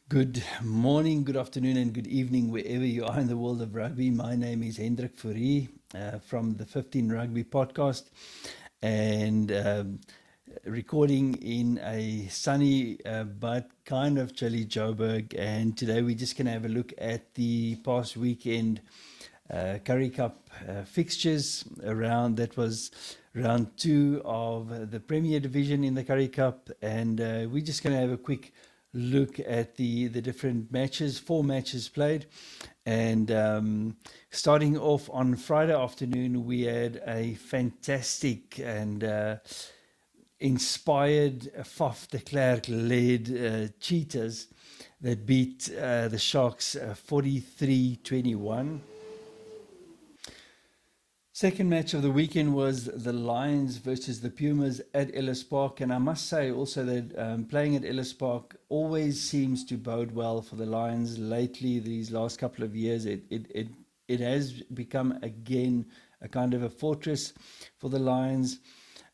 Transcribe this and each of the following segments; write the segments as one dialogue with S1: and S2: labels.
S1: Good morning, good afternoon, and good evening, wherever you are in the world of rugby. My name is Currie from the 15 Rugby podcast, and recording in a sunny but kind of chilly Joburg. And today we're just going to have a look at the past weekend Currie Cup fixtures around. That was round 2 of the Premier Division in the Currie Cup, and we're just going to have a quick look at the different matches, 4 matches played. And starting off on Friday afternoon, we had a fantastic and inspired Faf de Klerk led Cheetahs that beat the Sharks 43-21. Second match of the weekend was the Lions versus the Pumas at Ellis Park, and I must say also that playing at Ellis Park always seems to bode well for the Lions. Lately, these last couple of years, it has become again a kind of a fortress for the Lions.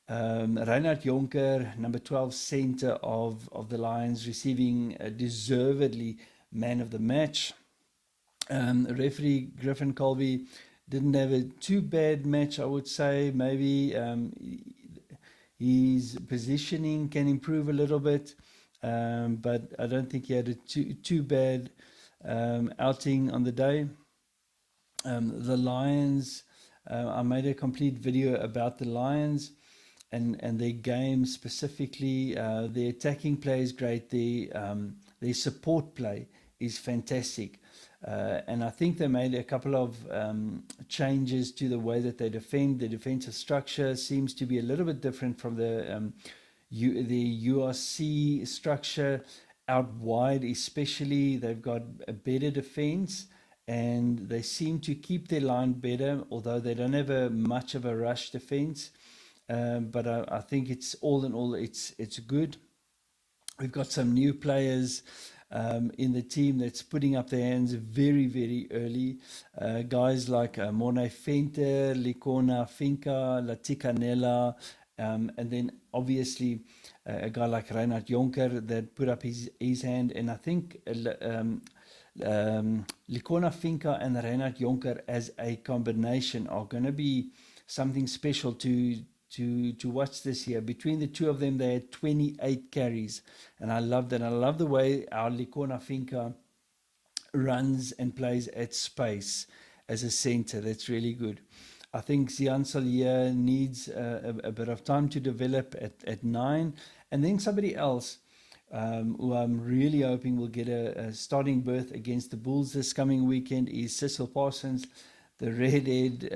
S1: Reinhard Jonker, number 12 centre of the Lions, receiving deservedly man of the match. Referee Griffin Colby didn't have a too bad match, I would say. Maybe his positioning can improve a little bit, but I don't think he had a too bad outing on the day. The Lions, I made a complete video about the Lions and their game specifically. Their attacking play is great. Their support play is fantastic. And I think they made a couple of changes to the way that they defend. The defensive structure seems to be a little bit different from the URC structure out wide, especially. They've got a better defense, and they seem to keep their line better, although they don't have much of a rush defense. But I think it's all in all, it's good. We've got some new players in the team that's putting up their hands very, very early. Guys like Morne Venter, Likona Finca, Latika Nella, and then obviously a guy like Reinhard Jonker that put up his hand. And I think Likona Finca and Reinhard Jonker as a combination are going to be something special to watch this year. Between the two of them, they had 28 carries, and I love that. I love the way our Likona Finca runs and plays at space as a center. That's really good. I think Zian Salier needs a bit of time to develop at 9, and then somebody else who I'm really hoping will get a starting berth against the Bulls this coming weekend is Cecil Parsons, the Redhead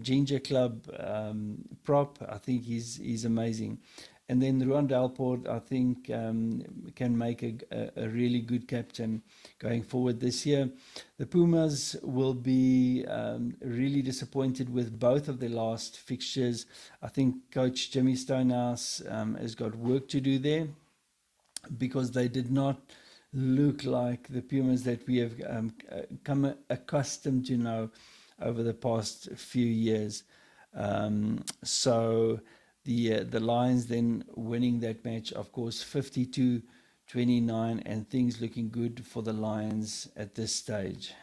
S1: Ginger Club prop. I think he's amazing. And then Ruan Delport, I think, can make a really good captain going forward this year. The Pumas will be really disappointed with both of their last fixtures. I think Coach Jimmy Stonehouse has got work to do there, because they did not look like the Pumas that we have come accustomed to know over the past few years. So the Lions then winning that match, of course, 52-29, and things looking good for the Lions at this stage.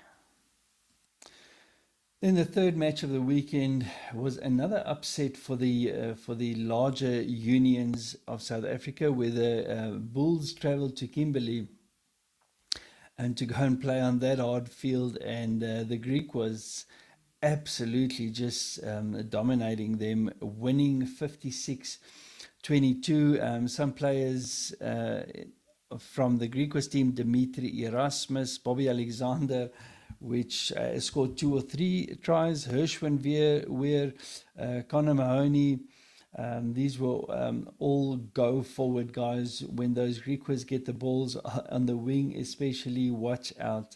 S1: Then the third match of the weekend was another upset for the larger unions of South Africa, where the Bulls travelled to Kimberley and to go and play on that hard field, and the Greek was absolutely just dominating them, winning 56-22. Some players from the Griquas team, Dimitri Erasmus, Bobby Alexander, which scored 2 or 3 tries, Hirschwin Weir, Connor Mahoney. These were all go forward guys. When those Griquas get the balls on the wing, especially, watch out.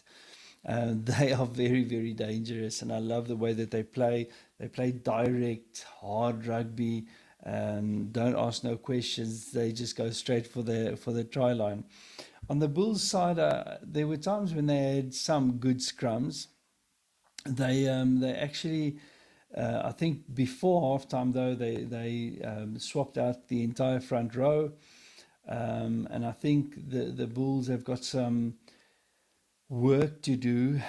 S1: They are very, very dangerous, and I love the way that they play. They play direct, hard rugby. Don't ask no questions. They just go straight for the try line. On the Bulls side, there were times when they had some good scrums. They actually, I think before halftime though, they swapped out the entire front row, and I think the Bulls have got some work to do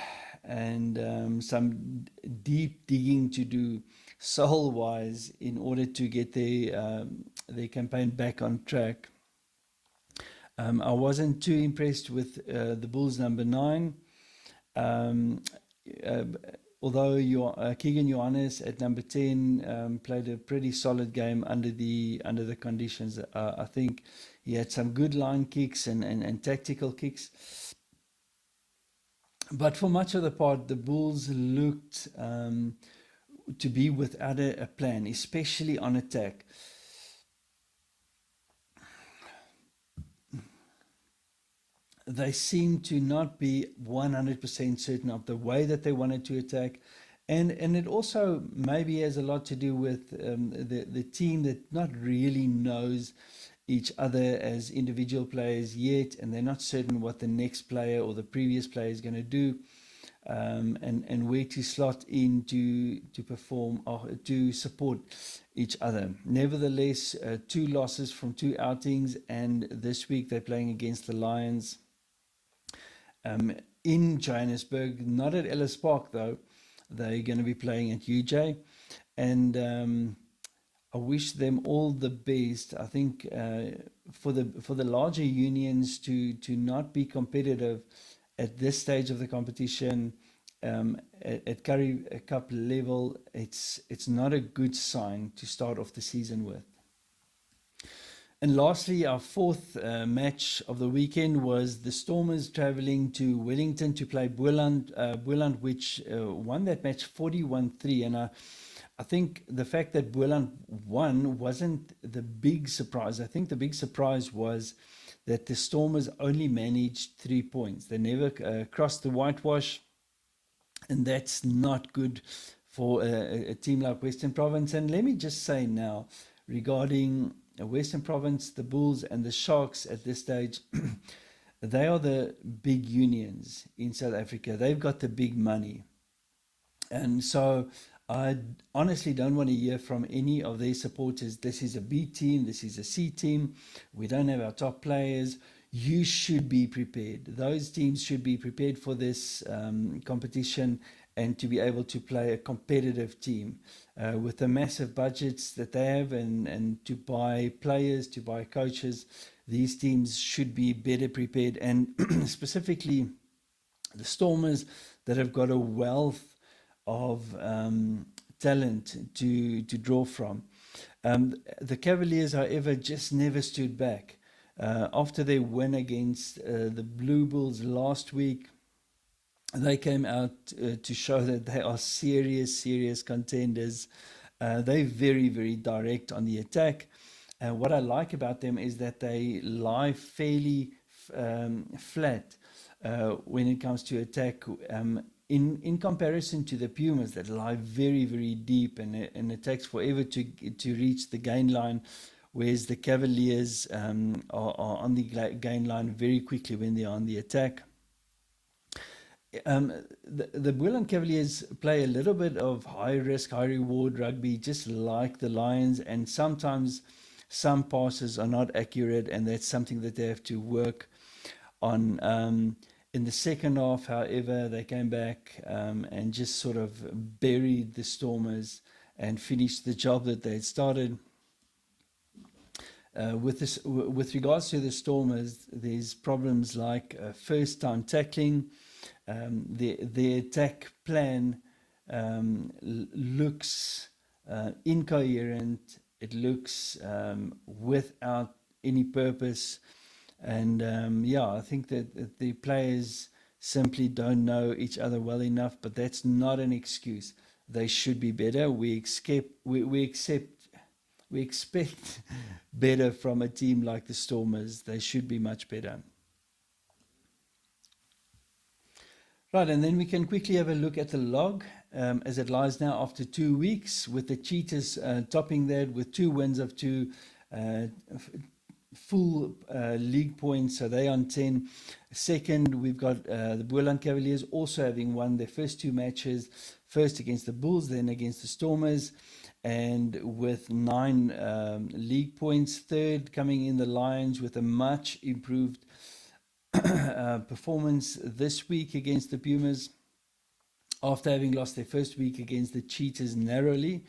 S1: and some deep digging to do soul wise in order to get their campaign back on track. I wasn't too impressed with the Bulls number 9. Um, uh, Although Keegan Johannes at number 10 played a pretty solid game under the conditions. I think he had some good line kicks and tactical kicks. But for much of the part, the Bulls looked to be without a plan, especially on attack. They seemed to not be 100% certain of the way that they wanted to attack. And it also maybe has a lot to do with the team that not really knows each other as individual players yet, and they're not certain what the next player or the previous player is going to do, and where to slot in to perform or to support each other. Nevertheless, 2 losses from 2 outings, and this week they're playing against the Lions in Johannesburg, not at Ellis Park though. They're going to be playing at UJ, and I wish them all the best. I think for the larger unions to not be competitive at this stage of the competition at Currie Cup level, it's not a good sign to start off the season with. And lastly, our fourth match of the weekend was the Stormers travelling to Wellington to play Boland, which won that match 41-3. And I think the fact that Boland won wasn't the big surprise. I think the big surprise was that the Stormers only managed 3 points. They never crossed the whitewash, and that's not good for a team like Western Province. And let me just say now, regarding Western Province, the Bulls and the Sharks at this stage, they are the big unions in South Africa. They've got the big money. And so I honestly don't want to hear from any of their supporters, this is a B team, this is a C team, we don't have our top players. You should be prepared. Those teams should be prepared for this competition and to be able to play a competitive team with the massive budgets that they have, and to buy players, to buy coaches. These teams should be better prepared, and specifically the Stormers that have got a wealth of talent to draw from. The Cavaliers, however, just never stood back. After their win against the Blue Bulls last week, they came out to show that they are serious contenders. They're very, very direct on the attack. What I like about them is that they lie fairly flat when it comes to attack, in comparison to the Pumas that lie very, very deep, and it takes forever to reach the gain line, whereas the Cavaliers are on the gain line very quickly when they are on the attack. The Boland Cavaliers play a little bit of high risk, high reward rugby, just like the Lions, and sometimes some passes are not accurate, and that's something that they have to work on. In the second half, however, they came back and just sort of buried the Stormers and finished the job that they had started. With regards to the Stormers, there's problems like first time tackling. The attack plan looks incoherent. It looks without any purpose. And I think that the players simply don't know each other well enough, but that's not an excuse. They should be better. We expect better from a team like the Stormers. They should be much better. Right, and then we can quickly have a look at the log as it lies now after 2 weeks, with the Cheetahs topping that with 2 wins of 2, full league points, so they on 10. Second, we've got the Boland Cavaliers also having won their first 2 matches, first against the Bulls, then against the Stormers, and with 9 league points. Third, coming in the Lions with a much improved performance this week against the Pumas after having lost their first week against the Cheetahs narrowly.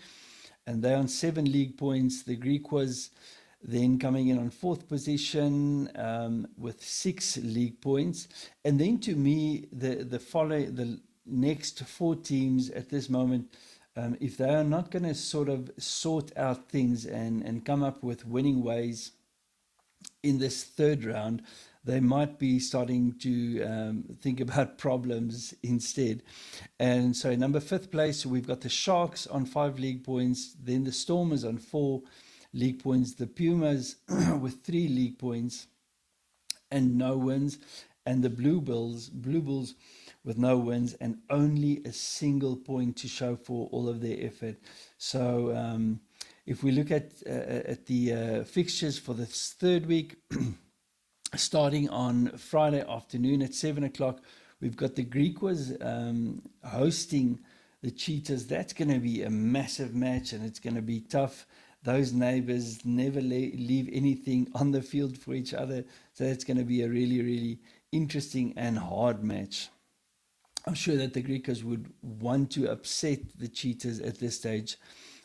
S1: And they're on 7 league points. The Greek was then coming in on 4th position with 6 league points. And then to me, the next 4 teams at this moment, if they are not going to sort of sort out things and come up with winning ways in this third round, they might be starting to think about problems instead. And so number 5th place, we've got the Sharks on 5 league points, then the Stormers on 4 league points, the Pumas with 3 league points and no wins, and the Blue Bulls with no wins and only a single point to show for all of their effort. So if we look at the fixtures for this third week, starting on Friday afternoon at 7 o'clock, we've got the Griquas hosting the Cheetahs. That's going to be a massive match, and it's going to be tough. Those neighbors never leave anything on the field for each other. So it's going to be a really, really interesting and hard match. I'm sure that the Griquas would want to upset the Cheetahs at this stage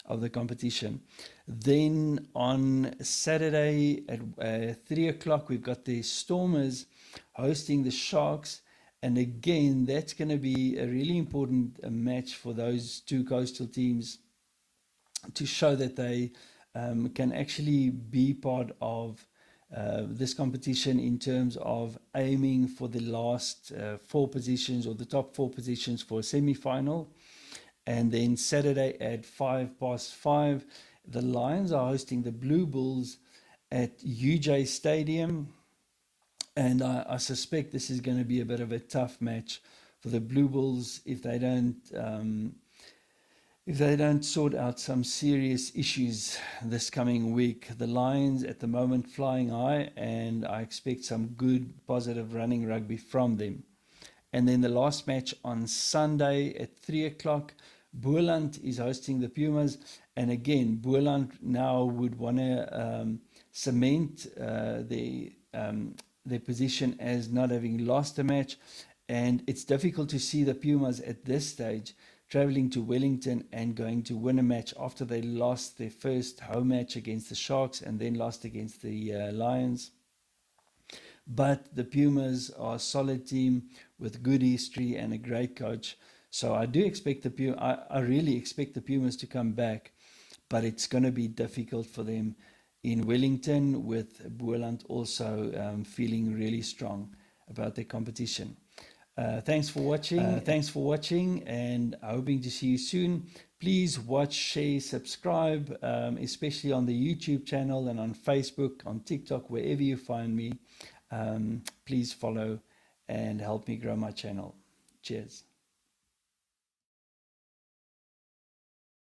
S1: of the competition. Then on Saturday at 3 o'clock, we've got the Stormers hosting the Sharks. And again, that's going to be a really important match for those 2 coastal teams to show that they can actually be part of this competition in terms of aiming for the last 4 positions or the top 4 positions for a semi-final. And then Saturday at 5:05, the Lions are hosting the Blue Bulls at UJ Stadium. And I suspect this is going to be a bit of a tough match for the Blue Bulls if they don't sort out some serious issues this coming week. The Lions at the moment flying high, and I expect some good positive running rugby from them. And then the last match on Sunday at 3 o'clock, Boland is hosting the Pumas. And again, Boland now would want to cement their position as not having lost a match. And it's difficult to see the Pumas at this stage traveling to Wellington and going to win a match after they lost their first home match against the Sharks and then lost against the Lions. But the Pumas are a solid team with good history and a great coach. So I do expect I really expect the Pumas to come back, but it's going to be difficult for them in Wellington, with Boland also feeling really strong about their competition. Thanks for watching, and hoping to see you soon. Please watch, share, subscribe, especially on the YouTube channel and on Facebook, on TikTok, wherever you find me. Please follow and help me grow my channel. Cheers.